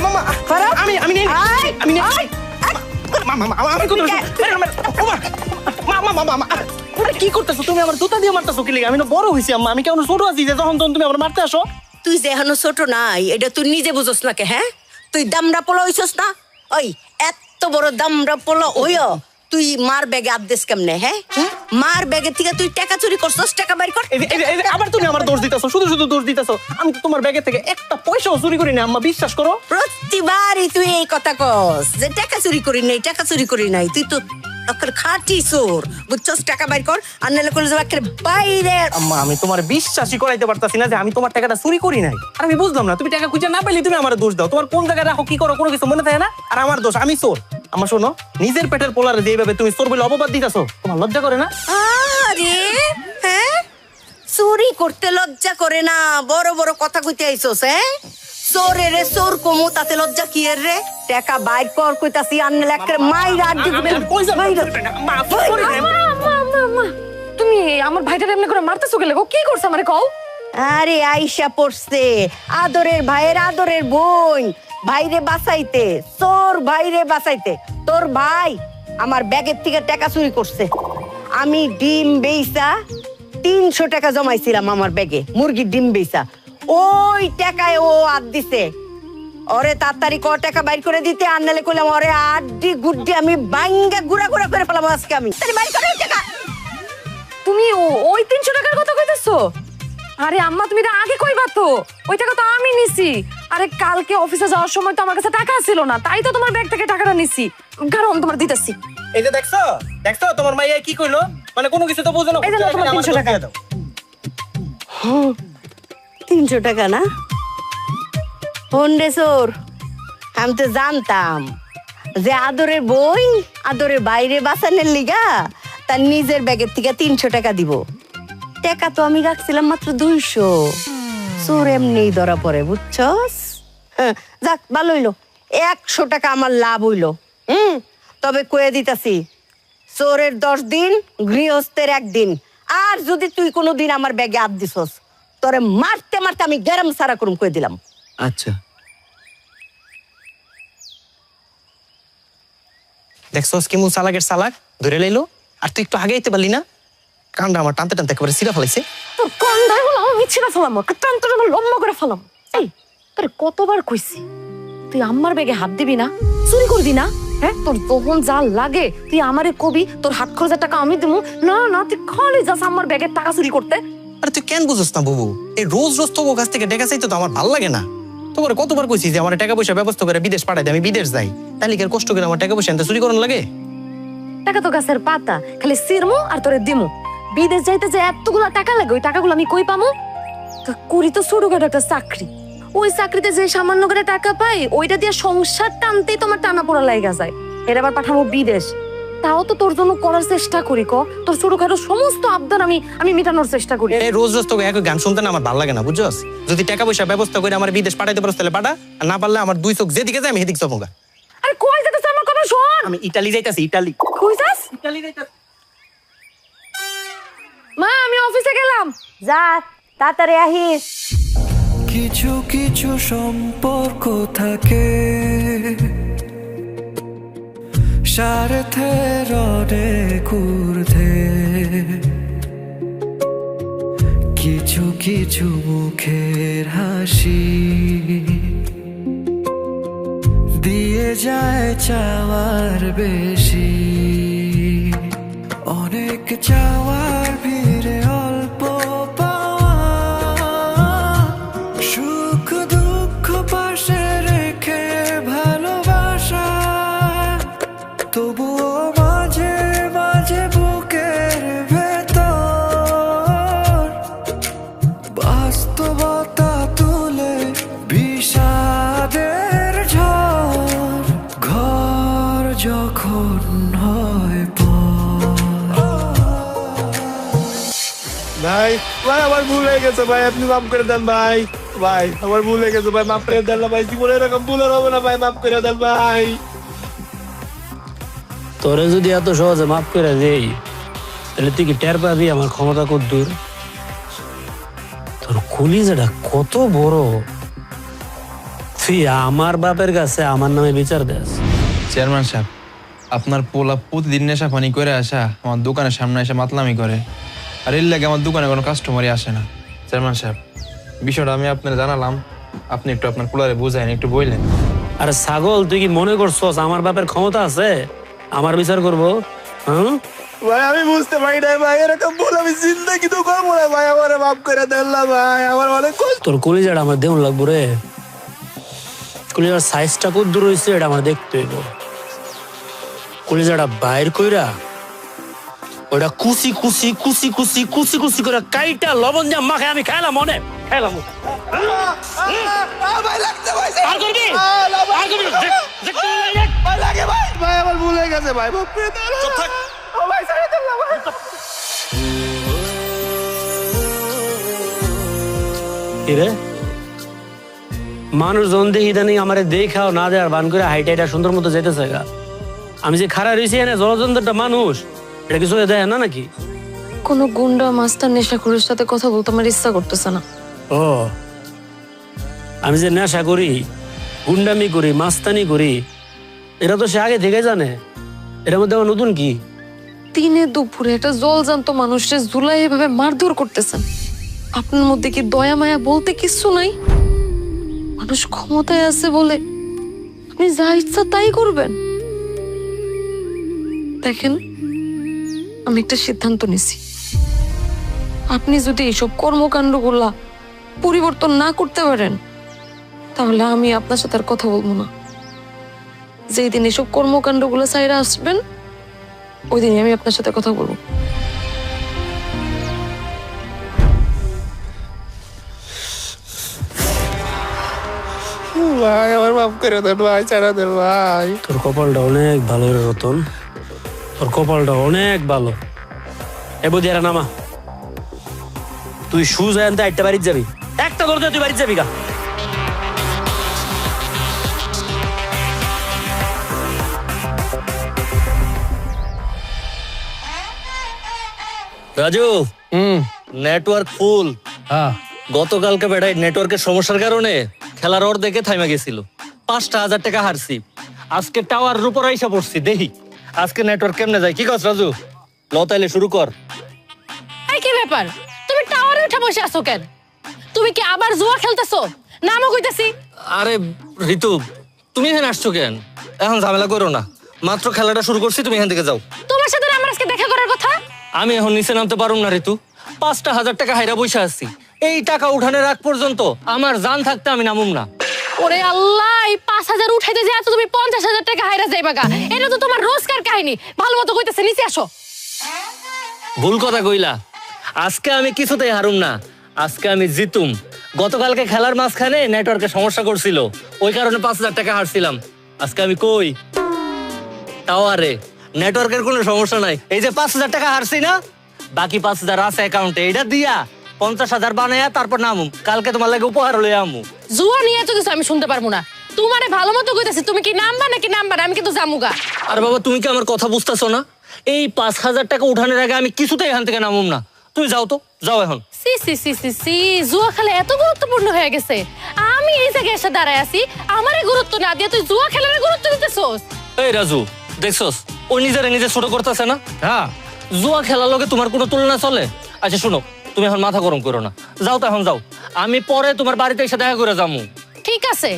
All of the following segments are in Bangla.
মামা আমি আমি নেই আমি নেই মামা আমি কোন মামা মামা আরে কি করতেছো তুমি? আমার জুতা দিয়ে মারতেছো কি লাগে? আমি না বড় হইছি আম্মা, আমি কেমন ছোট আছি যে তখন তুমি আমার মারতে আসো? তুই যে এখনো ছোট নাই এটা তুই নিজে বুঝোস না কে? হ্যাঁ, তুই দামড়া পোলা হইছস না? ওই এত বড় দামড়া পোলা ওইও তুই মার ব্যাগে আদেশ কেমনে? হ্যাঁ, মার ব্যাগে থেকে তুই টাকা চুরি করছস, টাকা বাইর কর। আবার তুমি আমার দোষ দিতেছো, শুধু শুধু দোষ দিতেছো। আমি তো তোমার ব্যাগে থেকে একটা পয়সাও চুরি করি না আম্মা, বিশ্বাস করো। প্রতিবারই তুই এই কথা কস যে টাকা চুরি করি নাই, টাকা চুরি করি নাই। তুই তো খাঁটি চোর, বুঝছস? টাকা বাইর কর, আর নাহলে কলেজ বাইরে। আম্মা আমি তোমার বিশ্বাসই করাইতে পারতাছি না যে আমি তোমার টাকাটা চুরি করি নাই। আর আমি বুঝলাম না, তুমি টাকা খুঁজে না পাইলে তুমি আমার দোষ দাও। তোমার কোন জায়গায় রাখো, কি করো, কোনো কিছু মনে থাকে না। আর আমার দোষ, আমি চোর। আমার শোনো, নিজের পেটের পোলারে যেভাবে তুমি চোর বলে অপবাদ দিতেছো, তোমার লজ্জা করে না? আরে হ্যাঁ, চুরি করতে লজ্জা করে না, বড় বড় কথা কইতে আইছস? হ্যাঁ, চোরে রে চোর কমু, তাতে লজ্জা কি এর রে? টাকা বাইর কর কইতাছি, আনলে একটা মাইরা আড্ডি দিবেন। তুমি আমার ভাইটার এমনি করে মারতেছো গেলে গো? কি করছ আমারে কও? আরে আইসা পড়ছে আদরের ভাইয়ের আদরের বোন, ভাইরে বাঁচাইতে, চোর ভাইরে বাঁচাইতে। তোর ভাই আমার ব্যাগের থেকে টাকা চুরি করছে। আমি ডিম বেইসা 300 টাকা জমাইছিলাম আমার ব্যাগে, মুরগির ডিম বেইসা। ওই টাকায় ও আদ দিছে। ওরে তাড়াতাড়ি ক টাকা বাইর করে দিতে, আর নালে কইলাম ওরে আড্ডি গুড্ডি আমি বাইঙ্গা গুড়া গুড়া করে ফেলাম আজকে আমি। তাড়াতাড়ি বাইর করে টাকা। তুমি ওই 300 টাকার কথা কইতেছো? আরে আম্মা তুমি তো আগে কইবা তো, ওই টাকা তো আমি নিছি। আরে কালকে অফিসে যাওয়ার সময় তো আমার কাছে টাকা ছিল না, তাই তো তোমার ব্যাগ থেকে টাকাটা নিছি। কারণ তোমার দিতেছি। এই যে দেখছো দেখছো তোমার মাইয়া কি কইলো, মানে কোনো কিছু তো বুঝো না। এই যে তোমার 300 টাকা দাও। 300 টাকা না? হন্ডে চোর, আমি তো জানতাম যে আদরের বই আদরের বাইরে বাঁচানোর লিগা তার নিজের ব্যাগের থেকে 300 টাকা দিব। টাকা তো আমি রাখছিলাম মাত্র 200। চোর এমনি ধরা পড়ে, বুঝছস? যাক, ভালো হইলো, 100 টাকা আমার লাভ হইলো। তবে কয়ে দিতাছি, চোরের 10 দিন, গৃহস্থের 1 দিন। আর যদি তুই কোনোদিন আমার ব্যাগে হাত দিছস, তোরে মারতে মারতে আমি গরম সারা করুম, কয়ে দিলাম। আচ্ছা দেখছস কি মুল চালাকের চালাক ধরে লাইলো। আর তুই একটু আগে আইতে পারলি না? কান্ডা আমার টানতে টানতে একেবারে সিরা ফেলাইছে। তোর কান্দায় হলো আমি ছিড়া ফেলাম, টানতে লম্বা করে ফেলাম। এই তোরে কতবার কইছি তুই আমার ব্যাগে হাত দিবি না, চুরি করবি না। হ্যাঁ, তোর যখন যা লাগে তুই আমারে কবি, তোর হাত খরচের টাকা আমি দেবো। না না, তুই খালি যাস আমার ব্যাগের টাকা চুরি করতে। আরে তুই কেন বুঝছ না বাবু? এই রোজ রোজ তোর কাছ থেকে টাকা চাইতে তো আমার ভালো লাগে না। তোমার কতবার কইছি যে আমার টাকা পয়সা ব্যবস্থা করে বিদেশ পাঠাই দে, আমি বিদেশ যাই। তাহলে কি আর কষ্ট করে আমার টাকা পয়সা এনতে চুরি করার লাগে? টাকা তো গাছের পাতা, খালি সিরমু আর তোরে দিমু। বিদেশ যাইতে যে এতগুলা টাকা লাগে, ওই টাকাগুলো আমি কই পামু? করি তো ছোটখাটো একটা চাকরি, ওই চাকরিতে যে সামান্য করে টাকা পাই ওইটা দিয়ে সংসার টানতেই তোমার টানা পোড়া লাগা যায়। এর আবার পাঠাবো বিদেশ, তাও তো তোর জন্য করার চেষ্টা করি। তোর ছোটখাটো সমস্ত আবদার আমি মেটানোর চেষ্টা করি। এই রোজ রোজ তোকে একই গান শুনতে না আমার ভালো লাগে না, বুঝছস? যদি টাকা পয়সা ব্যবস্থা করে আমার বিদেশ পাঠাইতে পারছ তাহলে পাঠা, আর না পারলে আমার 2 চোখ যেদিকে যায় আমি সেদিকে যাবো। আরে কই যেতেছ আমার কথা শোন। আমি ইতালি যাইতাছি। ইতালি? কই যাস? ইতালি যাইতাছি। মা আমি অফিসে গেলাম। যা, তাড়াতাড়ি আহিস। কিছু কিছু সম্পর্ক থাকে স্বার্থের অনেক ঊর্ধ্বে, কিছু কিছু মুখের হাসি দিয়ে যায় চাওয়ার বেশি। অনেক চাওয়ার ভিড়ে অল্প পাওয়া, সুখ দুঃখ পাশে রেখে ভালোবাসা, তবুও মাঝে মাঝে বুকের ভেতর বাস্তবতা তুলে বিষাদের ঝড়। ঘর যখন হয় ভাই ভাই আমার ভুল হয়ে গেছে ভাই, আপনি মাফ করে দেন ভাই। ভাই আমার ভুল হয়ে গেছে ভাই, মাফ করে দেন না ভাই। জীবনে এরকম ভুল আর হবে না ভাই, মাফ করে দেন ভাই। তোরে যদি এত সহজে মাফ করে দেই তাহলে তুই কি টের পাবি আমার ক্ষমতা কত দূর। তোর কলিজাটা কত বড়, তুই তুই আমার বাপের কাছে আমার নামে বিচার দেস? চেয়ারম্যান সাহেব, আপনার পোলা প্রতিদিন নেশা পানি করে আসা আমার দোকানের সামনে এসে মাতলামি করে, আর এর লাগে আমার দোকানে কোনো কাস্টমারই আসে না। চেয়ারম্যান সাহেব, বিষয়টা আমি আপনার জানালাম, আপনি একটু আপনার পোলারে বুঝাইন, একটু বললেন। আরে ছাগল, তুই কি মনে করছস আমার বাপের ক্ষমতা আছে আমার বিচার করবো? হ্যাঁ, ভাই আমি বুঝতে পারি না ভাই, এরকম ভুল আমি জিন্দগি তো করবো না ভাই, আমার মাফ করে দেন না ভাই, আমার অনেক কষ্ট। তোর কলিজাটা আমার দেউন লাগবো রে। কলিজার সাইজটা কত দূর হয়েছে এটা আমার দেখতে হইব। কলিজাটা বাইর কইরা ওটা কুচি কুচি কুচি কুচি কুচি কুচি করে কাইটা লবণ যা মাখে আমি খাইলাম, মনে খাইলাম। ভাই লাগছে ভাই, আর করবি? আর করবি? ভাই লাগে ভাই, ভাই আমার ভুল হয়ে গেছে ভাই, মাফ করে দেন। চুপ থাক। ও ভাই ছেড়ে দেন না ভাই। কিরে মানুষ জন দেখি ইদানিং আমারে দেখাও না দেওয়ার বান করে হাইটা এটা সুন্দর মতো যেতেছে গা। আমি যে খারাপ রয়েছি এনে জলজন্তরটা মানুষ, এটা কিছু দেয় না নাকি? কোনো গুন্ডা মাস্টার নেশাখোরের সাথে কথা বলতে আমার ইচ্ছা করতেছে না। ও, আমি যে নেশা করি, গুন্ডামি করি, মাস্তানি করি, এটা তো সে আগে থেকে জানে। এটার মধ্যে আমার নতুন কি? দিনে দুপুরে একটা জলজান্ত মানুষের জুলাই এভাবে মারধর করতেছেন, আপনার মধ্যে কি দয়া মায়া বলতে কিচ্ছু নাই? মানুষ ক্ষমতায় আছে বলে আপনি যা ইচ্ছা তাই করবেন? দেখেন, আমি একটা সিদ্ধান্ত নিছি, আপনি যদি এইসব কর্মকাণ্ডগুলা পরিবর্তন না করতে পারেন তাহলে আমি আপনার সাথে আর কথা বলবো না। যেই দিন এসব কর্মকাণ্ডগুলো চাইরা আসবেন ওই দিনই আমি আপনার সাথে কথা বলবো। ভাই আমার মাফ করে দেন ভাই, ছেড়ে দেন ভাই। তোর কপালটা অনেক ভালো রে রতন, তোর কপালটা অনেক ভালো। এ বুঝিয়ারা নামা, তুই সুজ আনতে একটা বাড়িতে যাবি, একটা করতে তুই বাড়িতে যাবি গা। রাজু, নেটওয়ার্ক ফুল। হ্যাঁ গতকালকে বেটাই নেটওয়ার্কের সমস্যার কারণে খেলার অর্ধেকে থাইমা গেছিল, 5,000 টাকা হারছি। আজকে টাওয়ারের উপর আইসা পড়ছি, দেখি আজকে নেটওয়ার্ক কেমনে যায়। কি কস রাজু? ল তাইলে শুরু কর। এই কি ব্যাপার, তুমি টাওয়ারে উঠে বসে আছো কেন? তুমি কি আবার জুয়া খেলতেছো? নামও কইতাছি। আরে ঋতু, তুমি এখানে আসছো কেন? এখন ঝামেলা করো না, মাত্র খেলাটা শুরু করছি, তুমি এখান থেকে যাও। তোমার সাথে আমার আজকে দেখা করার কথা। আমি এখন নিচে নামতে পারুম না ঋতু, 5,000 টাকা হাইরা বসে আসছি। এই টাকা উঠানোর আগ পর্যন্ত আমার জান থাকতে আমি নামুম না। ওরে আল্লাহ, এই 5,000 উঠাইতে যে তুমি 50,000 টাকা হাইরা যাইবা গা, এটা তো তোমার রোজকার কাহিনী। ভালো মতো কইতেছে, নিচে আসো। ভুল কথা কইলা, আজকে আমি কিছুতেই হারুম না, আজকে আমি জিতুম। গতকালকে খেলার মাঝখানে নেটওয়ার্কের সমস্যা করছিল, ওই কারণে 5,000 টাকা হারছিলাম। আজকে আমি কই টাওয়ারে নেটওয়ার্কের কোনো সমস্যা নাই। এই যে 5,000 টাকা হারছি না, বাকি 5,000 আছে অ্যাকাউন্টে, এটা দিয়া 50,000 বানায়া তারপর নামুম। কালকে তোমার লাগে উপহার লই আমু। জুয়া নিয়ে তো কিছু আমি শুনতে পারবো না। তোমারে ভালো মতো কইতাছি, তুমি কি নামবা নাকি নামবা না, আমি কিন্তু জামুগা। আর বাবা, তুমি কি আমার কথা বুঝতেছো না? এই 5,000 টাকা উঠানোর আগে আমি কিছুতেই এখান থেকে নামুম না। তুমি যাও তো, যাও এখন। সি সি সি সি সি, জুয়া খেলা এত গুরুত্বপূর্ণ হয়ে গেছে? আমি এই জায়গায় এসে দাঁড়ায় আছি, আমারে গুরুত্ব না দিয়ে তুই জুয়া খেলার গুরুত্ব দিতেছস। এই রাজু, দেখছস ও নিজেরে নিজে ছোট করতেছে না? হ্যাঁ, জুয়া খেলার লগে তোমার কোনো তুলনা চলে? আচ্ছা শুনো, তুমি এখন মাথা গরম করো না, যাও তো এখন যাও। আমি পরে তোমার বাড়িতে এসে দেখা করে যাবো। ঠিক আছে,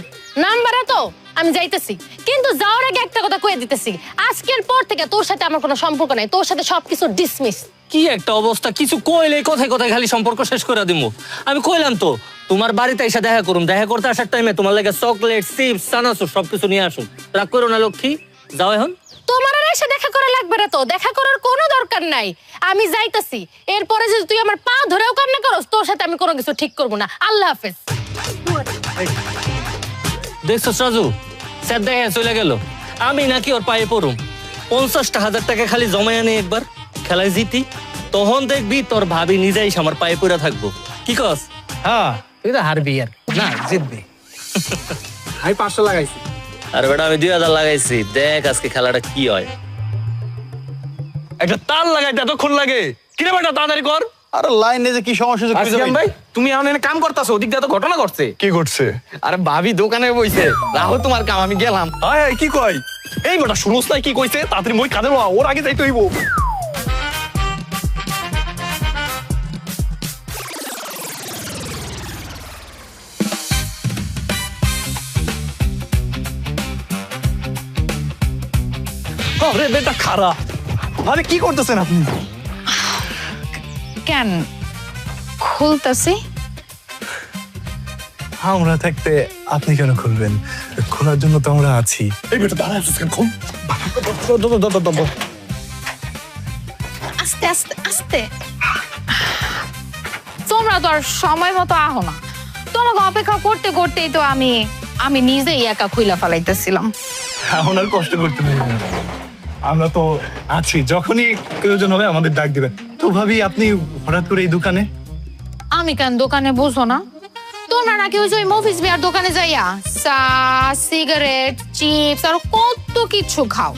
নাম্বার তো আমি যাইতেছি, কিন্তু যাওয়ার আগে একটা কথা কয়ে দিতেছি, আজকের পর থেকে তোর সাথে আমার কোনো সম্পর্ক নাই, তোর সাথে সবকিছু ডিসমিস। কি একটা অবস্থা, কিছু কইলে কথায় কথায় খালি সম্পর্ক শেষ করে দিমু। আমি কইলাম তো তোমার বাড়িতে এসে দেখা করুম, দেখা করতে আসার টাইমে তোমার লাগে চকলেট, চিপস, চানাচুর সবকিছু নিয়ে আসুন। রাগ করো না লক্ষ্মী, যাও এখন। তোমার আর এসে দেখা করা লাগবে না, তো দেখা করার কোনো দরকার নাই। আমি যাইতেছি, এরপরে যদি তুই আমার পা ধরেও কান্না করস, তোর সাথে আমি কোনো কিছু ঠিক করবো না। আল্লাহ হাফেজ। দেখছো রাজু, স্যার দেখা চলে গেল, আমি নাকি ওর পায়ে পড়ুম। 50,000 টাকা খালি জমায় আনি একবার, খেলায় জিতি, তখন দেখবি তোর ভাবি নিজেই আমার পায়ে পড়ে থাকবো। কি কস? হ্যাঁ, তুই তো হারবি আর না, জিতবি। আমি 500 লাগাইছি। আরে বেটা, আমি 2,000 লাগাইছি, দেখ আজকে খেলাটা কি হয়। একটা তার লাগাইতে এতক্ষণ লাগে? কিরে বেটা, তাড়াতাড়ি কর। আরে লাইনে যে কি সমস্যা হচ্ছে খুঁজে আসিয়ান পাই ভাই তুমি এখন এনে কাম করতেছো, ওদিক দিয়ে তো ঘটনা ঘটছে। কি করছে আরে ভাবি দোকানে বইছে, রাহো তোমার কাম, আমি গেলাম। আয় কি কয় এই বেটা শুনোস নাই কি কইছে? তাড়াতাড়ি মই কাঁদে ওর আগে যাইতে হইব। আরে বেটা খারাপ আরে কি করতেছেন আপনি কেন খুলতাছি? আমরা থাকতে আপনি কেন খুলবেন খোলার জন্য তো আমরা আছি এই বেটা দাঁড়া আছিস কেন? খুল। আস্তে আস্তে আস্তে। তোমরা তো আর সময় মতো আহো না, তোমাকে অপেক্ষা করতে করতেই তো আমি নিজেই একা খুইলা ফেলাইতেছিলাম। এখন আর কষ্ট করতে নেই আমরা তো আছি, যখনই প্রয়োজন হবে আমাদের ডাক দিবেন। তো ভাবি আপনি হঠাৎ করে এই দোকানে? আমি কেন দোকানে বুঝো না? তোমরা নাকি ওই যে মফিস বিয়ার দোকানে যাইয়া চা, সিগারেট, চিপস আর কত কিছু খাও।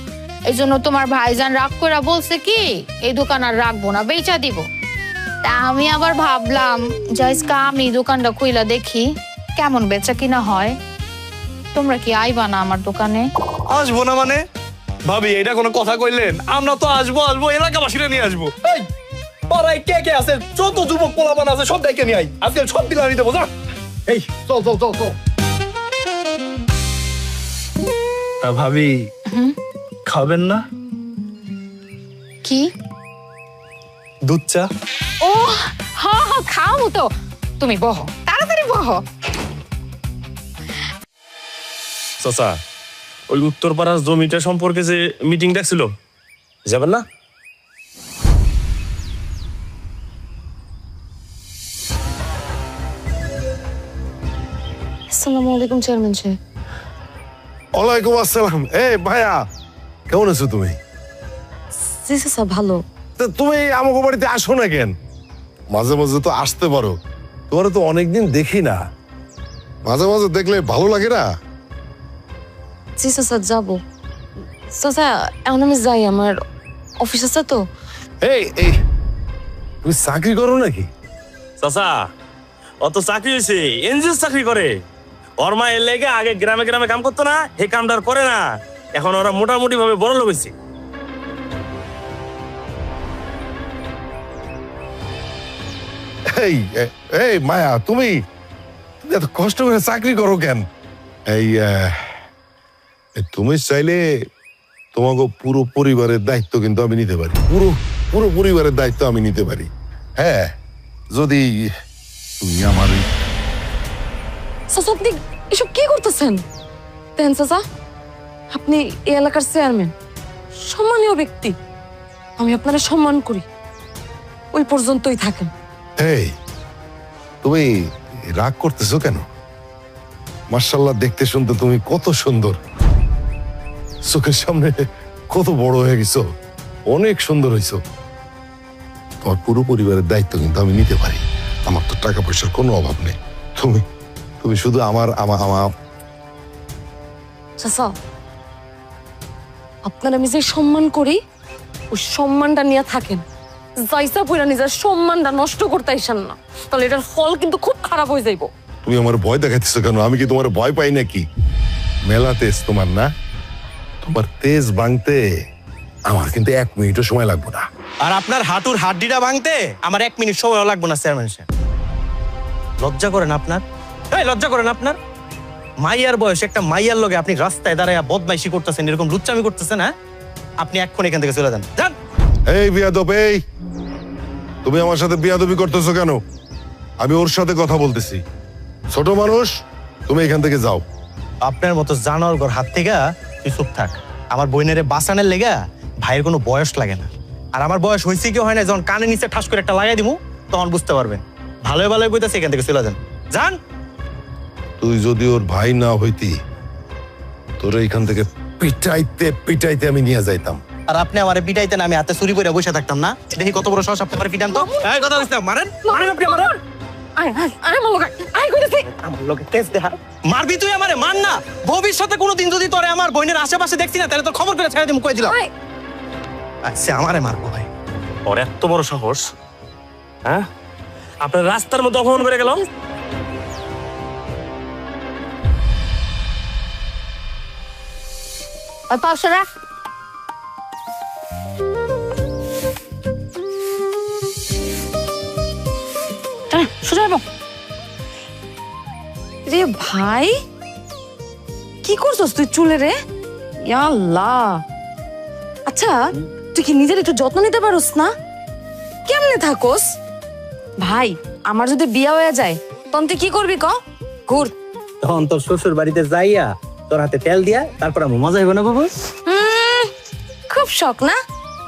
এই জন্য তোমার ভাইজান রাগ করে বলছে কি এই দোকান আর রাখবো না, বেচা দিব। তা আমি আবার ভাবলাম জাইসকা আমি দোকানটা খুইলা দেখি কেমন বেচা কিনা হয়। তোমরা কি আইবা না আমার দোকানে? আসবো না মানে ভাবি এটা কোনো কথা কইলেন? আমরা তো আসবো আসবো এলাকাবাসীরা নিয়ে আসবো। এই পাড়ায় কে কে আছে যত যুবক পোলাপান আছে সব ডাইকে নিয়ে আই, আজকে সব দিলা নিতে বোঝা। এই চল চল চল চল। ভাবি খাবেন না? কি দুধ চা? ও হ্যাঁ হ্যাঁ খাও তো, তুমি বহো, তাড়াতাড়ি বহো। চাচা ওই উত্তরপাড়ার জমিটা সম্পর্কে যে মিটিং ডাকছিল যাবেন না? আসসালামু আলাইকুম চেয়ারম্যান সাহেব। ওয়ালাইকুম আসসালাম। ভাইয়া কেমন আছো তুমি? জি স্যার ভালো। তা তুমি আমাকে বাড়িতে আসো না কেন? মাঝে মাঝে তো আসতে পারো, তোমার তো অনেকদিন দেখি না, মাঝে মাঝে দেখলে ভালো লাগে না? জি স্যার যাবো। চাচা এখন আমি যাই, আমার অফিস আছে তো। এই তুমি চাকরি করো নাকি? চাচা অত চাকরি হয়েছে, এনজিও চাকরি করে। ওর মা এর লেগে আগে গ্রামে গ্রামে কাম করতো না, এই কামটার করে না। এখন ওরা মোটামুটি ভাবে বড় লোক হয়েছে। এই মায়া তুমি এত কষ্ট করে চাকরি করো কেন? তুমি চাইলে তোমাকে পুরো পরিবারের দায়িত্ব কিন্তু আমি নিতে পারি, পুরো পুরো পরিবারের দায়িত্ব আমি নিতে পারি। হ্যাঁ যদি তুমি আমার চাচা আপনি এসব কি করতেছেন? দেখেন চাচা, আপনি এই এলাকার চেয়ারম্যান, সম্মানীয় ব্যক্তি, আমি আপনারা সম্মান করি, ওই পর্যন্তই থাকেন। এই তুমি রাগ করতেছো কেন? মাশাআল্লাহ দেখতে শুনতে তুমি কত সুন্দর, চোখের সামনে কত বড় হয়ে গেছো, অনেক সুন্দর হয়েছো। তোমার পুরো পরিবারের দায়িত্ব কিন্তু আমি নিতে পারি, আমার তো টাকা পয়সার কোনো অভাব নেই। তুমি তুমি শুধু আমার চাচা আপনার আমি যে সম্মান করি ওই সম্মানটা নিয়ে থাকেন, যাইসা পইরা নিজের সম্মানটা নষ্ট করতে আইসেন না, তাহলে এটার ফল কিন্তু খুব খারাপ হয়ে যাইব। তুমি আমার ভয় দেখাইতেছো কেন? আমি কি তোমার ভয় পাই নাকি? মেলা তেজ তোমার না, তোমার তেজ ভাঙতে আমার কিন্তু 1 মিনিটও সময় লাগবে না। আর আপনার হাঁটুর হাড্ডিটা ভাঙতে আমার 1 মিনিট সময় লাগবে না চেয়ারম্যান সাহেব। লজ্জা করেন আপনার? এই লজ্জা করেন আপনার? মাইয়ার বয়স একটা মাইয়ার লগে আপনি রাস্তায় দাঁড়ায় বদমাইশি করতেছেন, এরকম লুচ্চামি করতেছেন। হ্যাঁ আপনি এক্ষুনি এখান থেকে চলে যান, যান। এই বিয়াদব, তুমি আমার সাথে বিয়াদবি করতেছো কেন? আমি ওর সাথে কথা বলতেছি, ছোট মানুষ, তুমি এখান থেকে যাও। আপনার মতো জানোয়ার ঘর হাত থেকে তুই চুপ থাক। আমার বোনের বাঁচানোর লেগা ভাইয়ের কোনো বয়স লাগে না। আর আমার বয়স হয়েছে কি হয় না, যখন কানে নিচে ঠাস করে একটা লাগাই দিমু তখন বুঝতে পারবেন। ভালোই ভালোই বইতেছে, এখান থেকে চলে যান, যান। তুই যদি ওর ভাই না হইতি, তোর এখান থেকে পিটাইতে পিটাইতে আমি নিয়ে যাইতাম। আর আপনি আমারে পিটাইতেন, আমি হাতে চুরি করে বসে থাকতাম না? দেখি কত বড় সাহস আপনি আমারে পিটান তো। এই কথা বলছিস না, মারেন মারেন আপনি আমারে। আমার লোকে তেজ দেখা মারবি তুই আমারে? মান না, ভবিষ্যতে কোনোদিন যদি তোরে আমার বোনের আশেপাশে দেখছি না তাহলে তোর খবর করে ছেড়ে দিমু, কই দিলাম। আচ্ছা আমারে মারবো ভাই? ওর এত বড় সাহস, হ্যাঁ আপনার রাস্তার মধ্যে অপমান করে গেল। ওই 500 রাখ। সোজা যাবো। রে ভাই, কি করছস তুই চুলে রে? ইয়া আল্লাহ। আচ্ছা, তুই কি নিজের একটু যত্ন নিতে পারোস না? কেমনে থাকোস? ভাই, আমার যদি বিয়া হয়ে যায় তখন তুই কি করবি ক? ঘুর। তখন তোর শ্বশুর বাড়িতে যাইয়া তোর হাতে তেল দিয়া তারপর আমি মজা হইব না বাবু? খুব শখ না?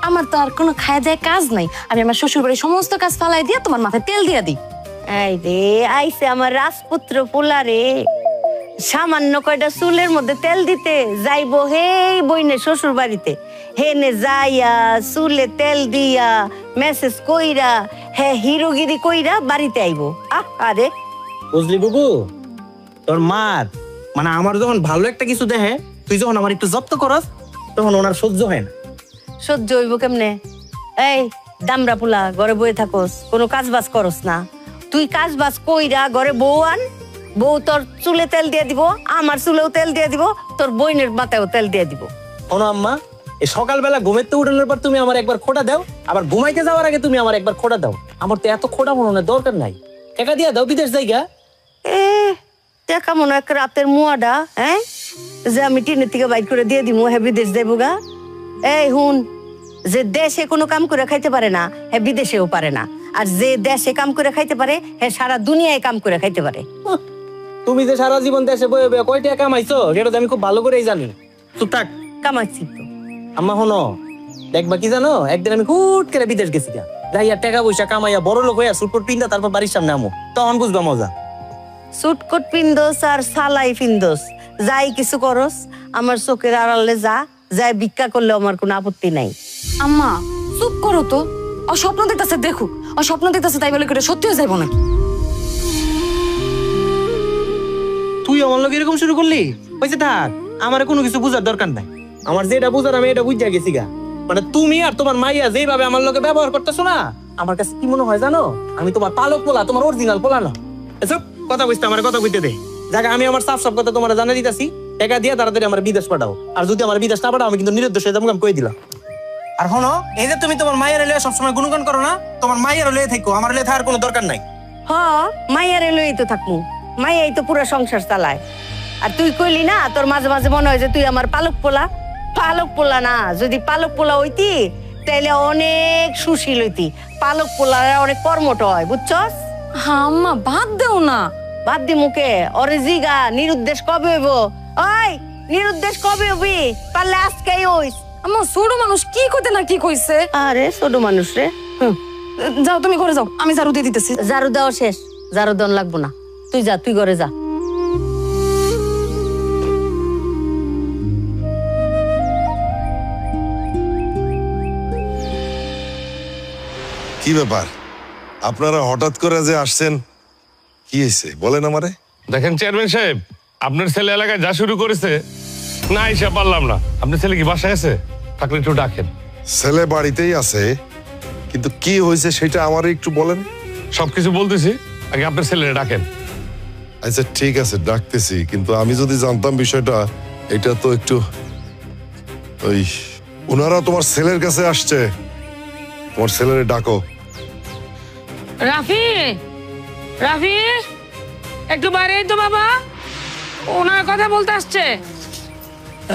আমার তো আর কোনো খায় দেয় কাজ নাই, আমি আমার শ্বশুর বাড়ির সমস্ত কাজ ফালাই দিয়া তোমার মাথায় তেল দিয়া দিই। এই রে, আইছে আমার রাজপুত্র পোলা রে। সামান্য কয়টা চুলের মধ্যে তেল দিতে যাইবো হে বইনে শ্বশুর বাড়িতে, হেনে যাইয়া চুলে তেল দিয়া মেসেজ কইরা হে হিরোগিরি কইরা বাড়িতে আইবো। আরে বুঝলি বুবু, তোর মার মানে আমার যখন ভালো একটা কিছু দেখে তুই যখন আমার একটু জব্দ করস তখন ওনার সহ্য হয় না। সহ্য হইব কেমনে? এই দামরা পোলা, ঘরে বয়ে থাকোস, কোনো কাজ বাজ করস না। তুই কাজ বাজ কইরা ঘরে বউ আন, বউ তোর চুলে তেল দিয়ে দিব, আমার চুলেও তেল দিয়ে দিব, তোর বইনের মাথায়ও তেল দিয়ে দিব। শোনো আম্মা, এই সকালবেলা ঘুমের তো উঠানোর পর তুমি আমার একবার খোটা দাও, আবার ঘুমাইতে যাওয়ার আগে তুমি আমার একবার খোটা দাও। আমার তো এত খোটা মনে দরকার নাই, টাকা দিয়া দাও বিদেশ জায়গা। এ টাকা মনে এক রাতের মুয়াডা, হ্যাঁ, যে আমি টিনের থেকে বাইর করে দিয়ে দিব হ্যাঁ বিদেশ যাইবো গা। এই হুন, যে দেশে কোনো কাম করে খাইতে পারে না হ্যাঁ বিদেশেও পারে না, আর যে দেশে কাম করে খাইতে পারে হ্যাঁ সারা দুনিয়ায় কাম করে খাইতে পারে। তুমি যে সারা জীবন দেশে বয়ে বয়ে কয় টাকা কামাইছো সেটা তো আমি খুব ভালো করেই জানি। চুপ থাক। কামাইছি তো আম্মা শোনো, দেখবা কি জানো, একদিন আমি হুট করে বিদেশ গেছি গা, যাইয়া টাকা পয়সা কামাইয়া বড় লোক হইয়া সুটকোট পিন্দা তারপর বাড়ির সামনে আমো, তখন বুঝবা মজা। সুটকোট পিন্দোস আর সালাই পিন্দোস, যাই কিছু করস আমার চোখের আড়ালে যা, যাই ভিক্ষা করলে আমার কোনো আপত্তি নাই। আম্মা চুপ করো তো, ও স্বপ্ন দেখতেছে, দেখুক ও স্বপ্ন দেখতেছে তাই বলে করে সত্যি হয়ে যাইবো নাকি? তুই আমার লোক এরকম শুরু করলি? হয়েছে থাক, আমার কোনো কিছু বুঝার দরকার নাই। আমার যেটা বুঝার আমি এটা বুঝা গেছি গা। মানে তুমি আর তোমার মাইয়া যেভাবে আমার লোকে ব্যবহার করতেছো না, আমার কাছে কি মনে হয় জানো, আমি তোমার পালক পোলা, তোমার অরিজিনাল পোলা না। এসব কথা বুঝতে আমার কথা বুঝতে দে। জায়গা আমি আমার সাফ সাফ কথা তোমার জানা দিতেছি, টাকা দিয়ে তাড়াতাড়ি আমার বিদেশ পাঠাও। আর যদি আমার বিদেশ না পাঠাও আমি কিন্তু নিরুদ্দেশ হয়ে যাবো, আমি কই দিলাম। আর শোনো, এই যে তুমি তোমার মায়ের লয়ে সবসময় গুণগান করো না, তোমার মায়ের লয়ে থাকো, আমার লয়ে থাকার কোনো দরকার নাই। হ, মাইয়ারে লই তো থাকমু, মাইয়াই তো পুরো সংসার চালায়। আর তুই কইলি না তোর মাঝে মাঝে মনে হয় যে তুই আমার পালক পোলা। পালক পোলা না, যদি পালক পোলা হইতি তাইলে অনেক সুশীল হইতি। পালক পোলা অনেক কর্মঠ হয়, বুঝছস? হ্যাঁ আম্মা, বাদ দেও না। বাদ দি মুখে, ওরে জিগা নিরুদ্দেশ কবে হইব? ওই নিরুদ্দেশ কবে হবি? পারলে আজকেই হইস। আম্মা ছোট মানুষ কি কইতে না কি কইছে। আরে ছোট মানুষ রে। যাও তুমি ঘরে যাও, আমি ঝাড়ু দিয়ে দিতেছি। ঝাড়ু দেওয়া শেষ, ঝাড়ু দেওয়া লাগবো না। তুই যা, তুই ঘরে যা। কি ব্যাপার, আপনারা হঠাৎ করে যে আসছেন, কি হয়েছে বলেন আমারে। দেখেন চেয়ারম্যান সাহেব, আপনার ছেলে এলাকায় যা শুরু করেছে না এসে পারলাম না। আপনার ছেলে কি বাসায় আছে? থাকলে একটু ডাকেন। ছেলে বাড়িতেই আছে, কিন্তু কি হয়েছে সেটা আমারে একটু বলেন। সবকিছু বলতেছি, আগে আপনার ছেলে ডাকেন। আচ্ছা ঠিক আছে, ডাকতেছি, কিন্তু আমি যদি জানতাম বিষয়টা, এটা তো একটু ওই ওনারা তোমার ছেলের কাছে আসছে, তোমার ছেলের ডাকো। রাফি, রাফি একটু বাইরে তো বাবা, ওনার কথা বলতে আসছে।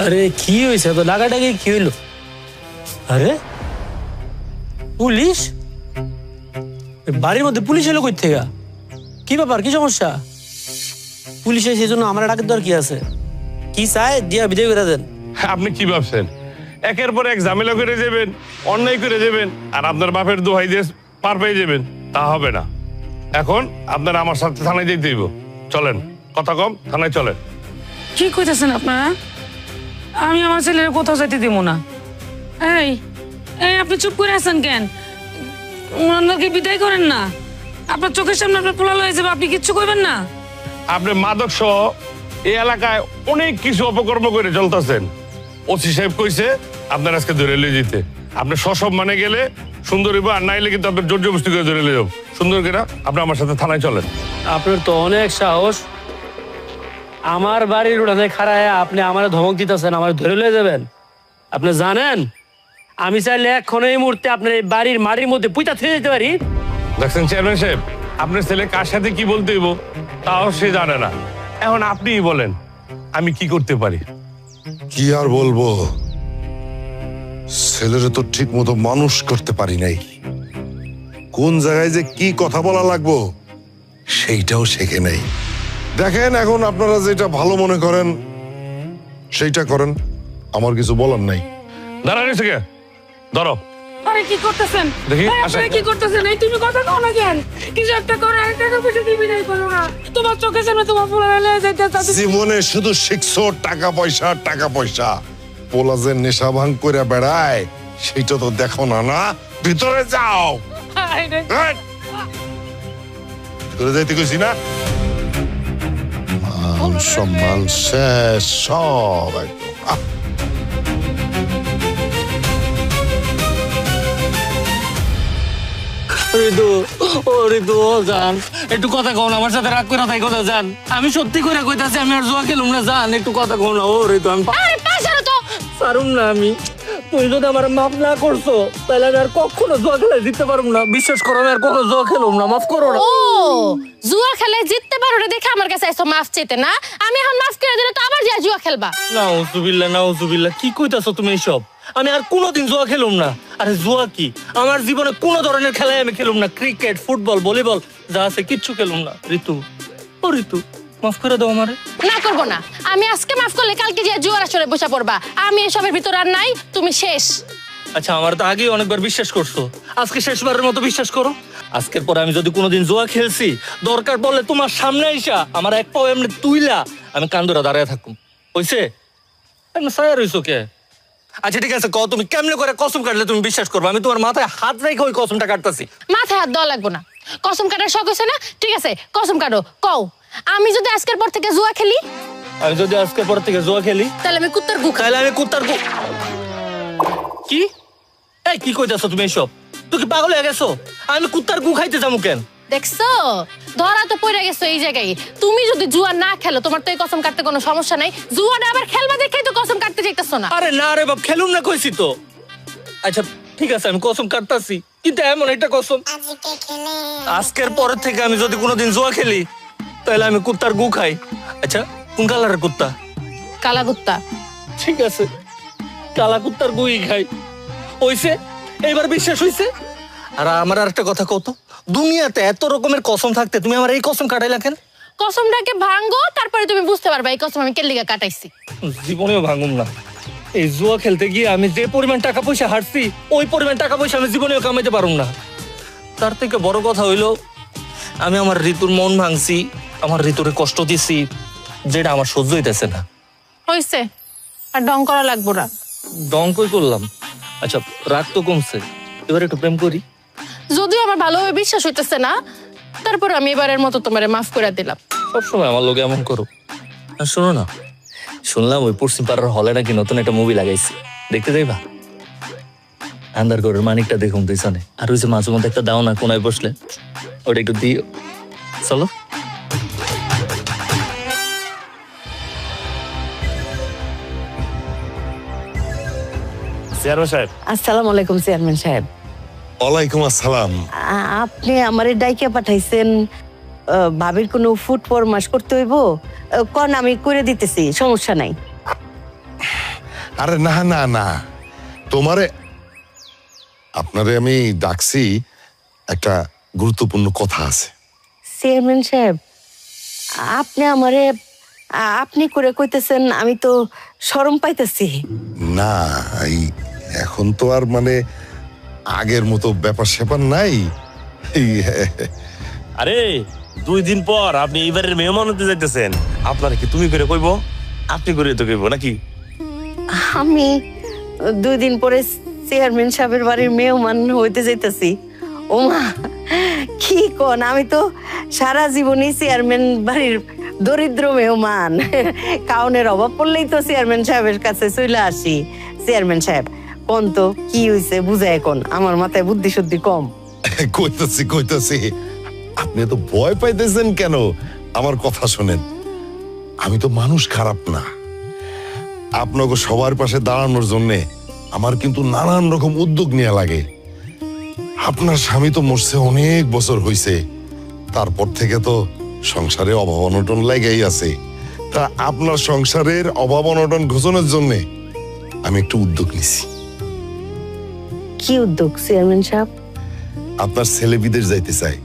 আরে কি হয়েছে তো ডাকাডাকি কি হইলো? আরে পুলিশ? বাড়ির মধ্যে পুলিশ এলো কই থেকে? কি ব্যাপার, কি সমস্যা? পুলিশ এসে জন্য আমার ডাকার দর কি আছে? কি চাই দিয়া বিদায় করে দেন। আপনি কি ভাবছেন একের পর এক ঝামেলা করে যাবেন, অন্যায় করে যাবেন, আর আপনার বাপের দোহাই দিয়ে পার পেয়ে যাবেন? তা হবে না। এখন আপনারা আমার সাথে থানায় যেতে দিব। চলেন, কথা কম, থানায় চলেন। কি কইতেছেন আপনারা? আমি আমার ছেলের কোথাও যেতে দিব না। এই এই আপনি চুপ করে আছেন কেন? ওনাকে বিদায় করেন না। আপনার চোখের সামনে আপনার পোলা হয়ে যাবে, আপনি কিচ্ছু করবেন না। আপনি মাদক সহ এই এলাকায় অনেক কিছু অপকর্ম করে চলতেছেন। ওসি সাহেব কইছে আপনার আজকে ধরে লিয়ে যেতে। আপনি সসম্মানে গেলে সুন্দর হইব, আর নাইলে কিন্তু আপনার জোর জবরদস্তি করে ধরে নিয়ে যাবো। সুন্দর করে আপনি আমার সাথে থানায় চলেন। আপনার তো অনেক সাহস। আমার বাড়ির উড়ানে খাড়ায় আপনি আমার ধমক দিতেছেন, আমার ধরে লয়ে যাবেন। আপনি জানেন আমি চাইলে এখন এই মুহূর্তে আপনার এই বাড়ির মাটির মধ্যে পুঁতা থেকে যেতে পারি। দেখছেন চেয়ারম্যান সাহেব, আপনার ছেলে কার সাথে কি বলতে হইব তাও সে জানে না। এখন আপনিই বলেন আমি কি করতে পারি? কি আর বলবো, ছেলেরে তো ঠিক মতো মানুষ করতে পারি নাই। কোন জায়গায় যে কি কথা বলা লাগবো সেইটাও শেখে নাই। দেখেন, এখন আপনারা যেটা ভালো মনে করেন সেইটা করেন, আমার কিছু বলার নাই। দাঁড়া রয়েছে কে? ধরো। আরে কি করতেছেন? দেখি, এই, আসেন। আপনারা কি করতেছেন? এই তুমি কথা কও না কেন? কিছু একটা করে আর টাকা পয়সা দিবি নাই করো না। তোমার চোখের সামনে তোমার পোলা হলে যাইতে জীবনে শুধু শিখছো টাকা পয়সা টাকা পয়সা। পোলা যে নেশা ভাঙ করে বেড়ায় সেইটা তো দেখো না। না, ভিতরে যাও। এই, ভিতরে যাইতে কইছি না? মান সম্মান শেষ সব একদম। ঋতু, ও ঋতু, ও জান, একটু কথা কও না, আমার সাথে রাগ করে তাই কথা জান। আমি সত্যি করে কইতাছি আমি আর জুয়া খেলুম না, জান একটু কথা কও না। ও ঋতু, আমি পারুম না। আমি তুই যদি আমার মাফ না করছো তাহলে আমি আর কখনো জুয়া খেলে জিততে পারবো না। বিশ্বাস করো, আমি আর কখনো জুয়া খেলুম না, মাফ করো না। ও জুয়া খেলে জিততে পারো না দেখে আমার কাছে এসো মাফ চাইতে না? আমি এখন মাফ করে দিলে তো আবার যা জুয়া খেলবা। নাউজুবিল্লাহ, কি কইতাছো তুমি এইসব? আমি আর কোনোদিন জুয়া খেলুম না। আরে জুয়া কি, আমার জীবনে কোনো ধরনের খেলায় আমি খেলুম না। ক্রিকেট, ফুটবল, ভলিবল যা আছে কিচ্ছু খেলুম না। ঋতু, ও ঋতু, মাফ করে দাও আমারে। না করবো না। আমি আজকে মাফ করলে কালকে যে জুয়ার আসরে বসে পড়বা। আমি এসবের ভিতর আর নাই, তুমি শেষ। আচ্ছা, আমার তো আগেই অনেকবার বিশ্বাস করছো, আজকে শেষবারের মতো বিশ্বাস করো। আজকের পরে আমি যদি কোনোদিন জুয়া খেলছি, দরকার পড়লে তোমার সামনে আইসা আমার এক পাও এমনি তুইলা আমি কান্দুরা দাঁড়ায় থাকুম। হইছে? এমনি সায়া রইছো কে? আচ্ছা ঠিক আছে, কও তুমি কেমনে করে কসম কাটলে তুমি বিশ্বাস করবে? আমি তোমার মাথায় হাত রেখে ওই কসমটা কাটতাছি। মাথায় হাত দেওয়া লাগবো না। কসম কাটার শখ হয়েছে না? ঠিক আছে, কসম কাটো। কও, আমি যদি আজকের পর থেকে জুয়া খেলি, আমি যদি আজকের পর থেকে জুয়া খেলি তাহলে আমি কুত্তার গু খাই। তাহলে আমি কুত্তার গু কি? এই কি কইতাছো তুমি এইসব? তুই কি পাগল হয়ে গেছো? আমি কুত্তার গু খাইতে যাবো কেন? দেখছো, ধরা তো পড়ে গেছো এই জায়গায়। তুমি যদি জুয়া না খেলো, তোমার তো এই কসম কাটতে কোনো সমস্যা নাই। জুয়াটা আবার খেলবা দেখেই তো কসম কাটতে চাইতেছো না। আরে না রে বাপ, খেলুম না কইছি তো। আচ্ছা ঠিক আছে, আমি কসম কাটতাছি, কিন্তু এমন একটা কসম, আজকের পরের থেকে আমি যদি কোনোদিন জুয়া খেলি তাহলে আমি কুত্তার গু খাই। আচ্ছা, কোন কালারের কুত্তা? কালা কুত্তা। ঠিক আছে, কালা কুত্তার গুই খাই। হইছে? এইবার বিশ্বাস হইছে? আর আমার আর একটা কথা কত, দুনিয়াতে এত রকমের কসম থাকতে তুমি আমার এই কসম কাটাইলা কেন? কসমটাকে ভাঙ্গো, তারপরে তুমি বুঝতে পারবা এই কসম আমি কেলিগা কাটাইছি। জীবনেও ভাঙুম না। এই জুয়া খেলতে গিয়ে আমি যে পরিমাণ টাকা পয়সা হারছি, ওই পরিমাণ টাকা পয়সা আমি জীবনেও কামাইতে পারুম না। তার থেকে বড় কথা হইলো, আমি আমার ঋতুর মন ভাঙছি, আমার ঋতুরে কষ্ট দিছি, যেটা আমার সহ্য হইতেছে না। হইছে, আর ডং করা লাগবো না। ডং কই করলাম? আচ্ছা, রাগ তো কমছে, এবার একটু প্রেম করি। যদিও আমার ভালোভাবে বিশ্বাস হইতেছে না, তারপর আমি এবারের মতো তোমারে মাফ করে দিলাম। সবসময় আমার লোকে এমন করো। আর শোনো না, শুনলাম ওই পশ্চিম পাড়ার হলে নাকি নতুন একটা মুভি লাগাইছে, দেখতে যাইবা? আন্দারগড়ের মানিকটা দেখুন পিছনে, আর ওই যে মাঝে মধ্যে একটা দাও না কোনায় বসলে, ওটা একটু দিও। চলো। চেয়ারম্যান সাহেব। আসসালামু আলাইকুম চেয়ারম্যান সাহেব। ওয়ালাইকুম আসসালাম। আপনি আমারে ডাইকে পাঠাইছেন, ভাবির কোনো ফুড ফরমাশ করতে হইব? কোন আমি করে দিতেছি, সমস্যা নাই। আরে না না না, তোমারে আপনারে আমি ডাকছি, একটা গুরুত্বপূর্ণ কথা আছে। চেয়ারম্যান সাহেব, আপনি আমারে আপনি করে কইতেছেন, আমি তো শরম পাইতেছি। না, এই এখন তো আর মানে আগের মতো ব্যাপার স্যাপার নাই। আরে 2 দিন পর আপনি এইবারের মেহমান হতে যাইতেছেন, আপনার কি তুমি করে কইব? আপনি করে তো কইব নাকি? আমি 2 দিন পরে চেয়ারম্যান সাহেবের বাড়ির মেহমান হইতে যাইতেছি। ওমা, কি কোন, আমি তো সারা জীবনই চেয়ারম্যান বাড়ির দরিদ্র মেহমান। কাউনের অভাব পড়লেই তো চেয়ারম্যান সাহেবের কাছে চলে আসি। চেয়ারম্যান সাহেব, কোন তো কি হইছে বুঝায় কোন, আমার মাথায় বুদ্ধি শুদ্ধি কম। কইতাছি আপনি তো ভয় পাইতেছেন কেন? আমার কথা শোনেন, আমি তো মানুষ খারাপ না। আপনাকে সবার পাশে দাঁড়ানোর জন্যে আমার কিন্তু নানান রকম উদ্যোগ নেওয়া লাগে। আপনার স্বামী তো মরছে অনেক বছর হইছে, তারপর থেকে তো সংসারে অভাব অনটন লেগেই আছে। তা আপনার সংসারের অভাব অনটন ঘোষণের জন্যে আমি একটু উদ্যোগ নিছি। কি উদ্যোগ চেয়ারম্যান সাহেব? আপনার ছেলে বিদেশ যাইতে চায়,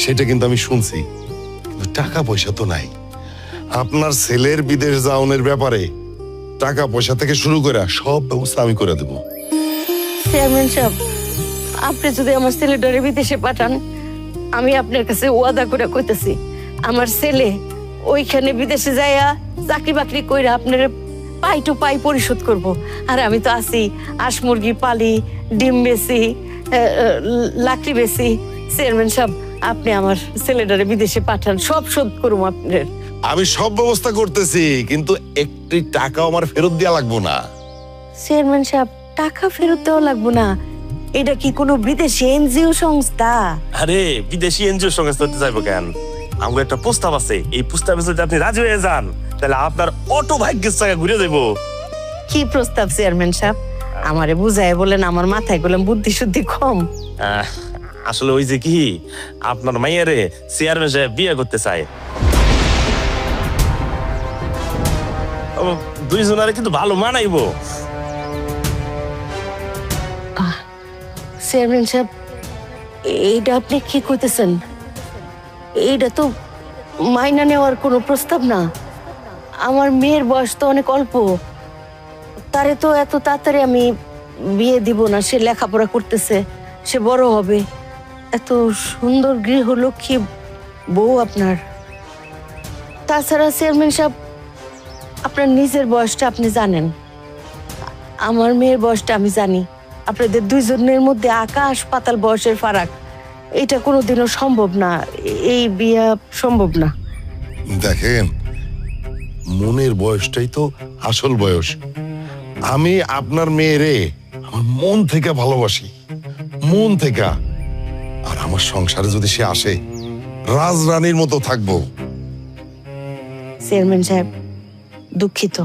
সেটা কিন্তু আমি শুনছি, কিন্তু টাকা পয়সা তো নাই। আপনার ছেলের বিদেশ যাওয়ার ব্যাপারে টাকা পয়সা থেকে শুরু করে সব ব্যবস্থা আমি করে দেব। চেয়ারম্যান সাহেব, আপনি যদি আমার ছেলেটারে বিদেশে পাঠান, আমি আপনার কাছে ওয়াদা করে কইতেছি, আমার ছেলে ওইখানে বিদেশে যাইয়া চাকরি বাকরি কইরা আপনার পাই টু পাই পরিশোধ করব। আর আমি তো আছি, হাঁস মুরগি পালি, ডিম বেশি, লাকড়ি বেশি। চেয়ারম্যান সাহেব, আপনি আমার ছেলেটারে বিদেশে পাঠান, সব শোধ করুম আপনার। আমি সব ব্যবস্থা করতেছি, কিন্তু একটি টাকাও আমার ফেরত দেওয়া লাগবো না। চেয়ারম্যান সাহেব, টাকা ফেরত দেওয়া লাগবো না? এটা কি কোনো বিদেশি এনজিও সংস্থা? আরে বিদেশি এনজিও সংস্থা হতে যাইবো কেন? আমার একটা প্রস্তাব আছে, এই প্রস্তাবে যদি আপনি রাজি হয়ে যান তাহলে আপনার অটো ভাগ্যের জায়গা ঘুরে দেবো। কি প্রস্তাব চেয়ারম্যান সাহেব? আমারে বুঝায় বলেন, আমার মাথায় বললাম বুদ্ধি শুদ্ধি কম। আসলে ওই যে কি, আপনার মাইয়ারে চেয়ারম্যান সাহেব বিয়ে করতে চায়। দুইজনারে কিন্তু ভালো মানাইবো। চেয়ারম্যান সাহেব, এইটা আপনি কি কইতেছেন? এইটা তো মাইনা নেওয়ার কোনো প্রস্তাব না। আমার মেয়ের বয়স তো অনেক অল্প, তারে তো এত তাড়াতাড়ি আমি বিয়ে দিব না। সে লেখাপড়া করতেছে, সে বড় হবে। এত সুন্দর গৃহলক্ষ্মী বউ আপনার। তাছাড়া চেয়ারম্যান সাহেব, আপনার নিজের বয়সটা আপনি জানেন, আমার মেয়ের বয়সটা আমি জানি। আপনাদের দুইজনের মধ্যে আকাশ পাতাল বয়সের ফারাক, এটা কোনোদিনও সম্ভব না। এই বিয়ে সম্ভব না। দেখেন, মনের বয়সটাই তো আসল বয়স। আমি আপনার মেয়েরে আমার মন থেকে ভালোবাসি, মন থেকে। আর আমার সংসারে যদি সে আসে, রাজরানীর মতো থাকবো। চেয়ারম্যান সাহেব, দুঃখিত,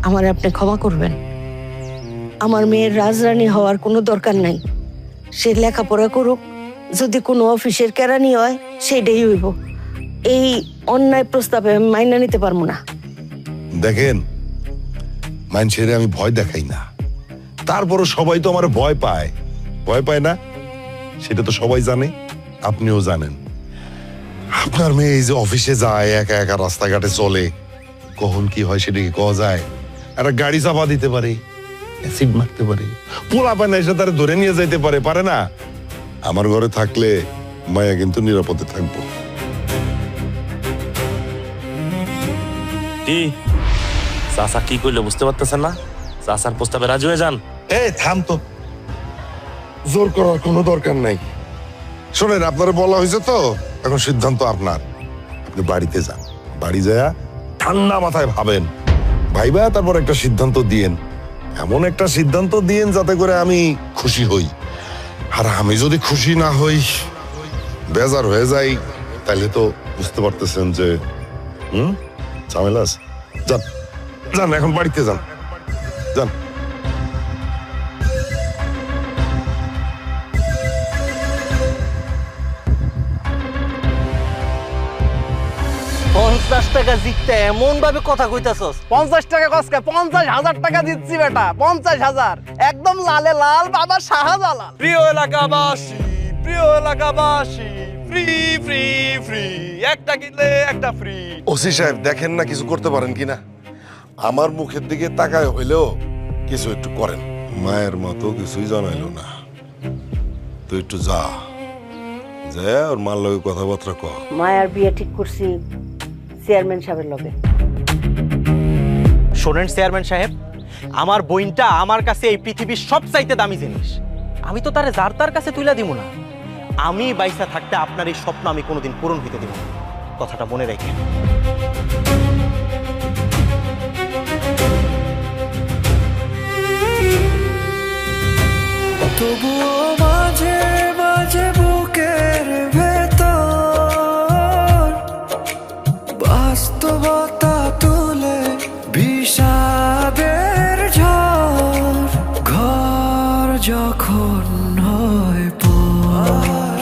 আমার আপনি ক্ষমা করবেন। আমার মেয়ের রাজরানী হওয়ার কোনো দরকার নাই। সে লেখাপড়া করুক, যদি কোনো অফিসের কেরানি হয় সেটাই হইব। এই অন্যায় প্রস্তাবে আমি মাইনা নিতে পারবো না। দেখেন, মানুষের আমি ভয় দেখাই না, তারপরও সবাই তো আমার ভয় পায়। ভয় পায় না সেটা তো সবাই জানে, আপনিও জানেন। আপনার মেয়ে এই যে অফিসে যায়, একা একা রাস্তাঘাটে চলে, কখন কি হয় সেটা কি কওয়া যায়? একটা গাড়ি চাপা দিতে পারে, অ্যাসিড মারতে পারে, পোলা পায় না এসে তারা ধরে নিয়ে যাইতে পারে, পারে না? আমার ঘরে থাকলে মায়া কিন্তু নিরাপদে থাকবো। কি চাচা কি কইলে বুঝতে পারতেছেন না? চাচার প্রস্তাবে রাজি হয়ে যান। এই থাম তো, জোর করার কোনো দরকার নাই। শোনেন, আপনারা বলা হয়েছে তো, এখন সিদ্ধান্ত আপনার। আপনি বাড়িতে যান, বাড়ি যায় ঠান্ডা মাথায় ভাবেন, ভাইবা তারপর একটা সিদ্ধান্ত দিয়েন। এমন একটা সিদ্ধান্ত দিয়েন যাতে করে আমি খুশি হই। আর আমি যদি খুশি না হই, বেজার হয়ে যাই, তাহলে তো বুঝতে পারতেছেন যে ঝামেলা আছে। যান যান, এখন বাড়িতে যান, যান। টাকা জিততে এমন ভাবে কথা কইতাছস? 50 টাকা কসকা, 50,000 টাকা দিচ্ছি বেটা, 50,000 একদম লালে লাল, বাবা শাহজালাল। প্রিয় এলাকাবাসী, প্রিয় এলাকাবাসী, ফ্রি ফ্রি ফ্রি, একটা কিনলে একটা ফ্রি। ওসি সাহেব, দেখেন না কিছু করতে পারেন কিনা। আমার মুখের দিকে তাকায় হইলেও কিছু একটু করেন। মায়ের মতো কিছুই জানাইলো না, তুই একটু যা, যা ওর মার লগে কথাবার্তা কর। মায়ার বিয়ে ঠিক করছি চেয়ারম্যান সাহেবের লগে। শোনেন চেয়ারম্যান সাহেব, আমার বইনটা আমার কাছে এই পৃথিবীর সবচাইতে দামি জিনিস। আমি তো তারে যার তার কাছে তুইলা দিব না। আমি বাইসা থাকতে আপনার এই স্বপ্ন আমি কোনোদিন পূরণ হইতে দিব না, কথাটা মনে রাখেন। তবুও মাঝে মাঝে বুকের ভেতর বাস্তবতা তুলে বিষাদের ঝড় ঘর যখন হয় পর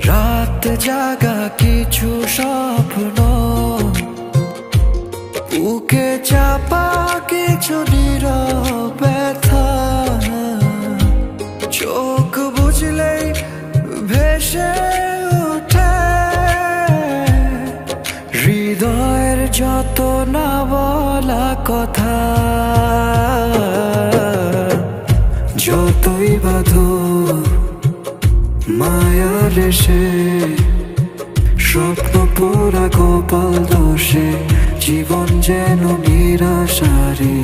রাত জাগা কিছু স্বপ্ন বুকে চাপা কিছু নীরব ব্যথা চোখ বুঝলেই ভেসে ওঠে হৃদয়ের যত না বলা কথা যতই বাঁধো মায়ার সে স্বপ্ন পুরা গোপাল দোষে জীবন যেন নিরাশারি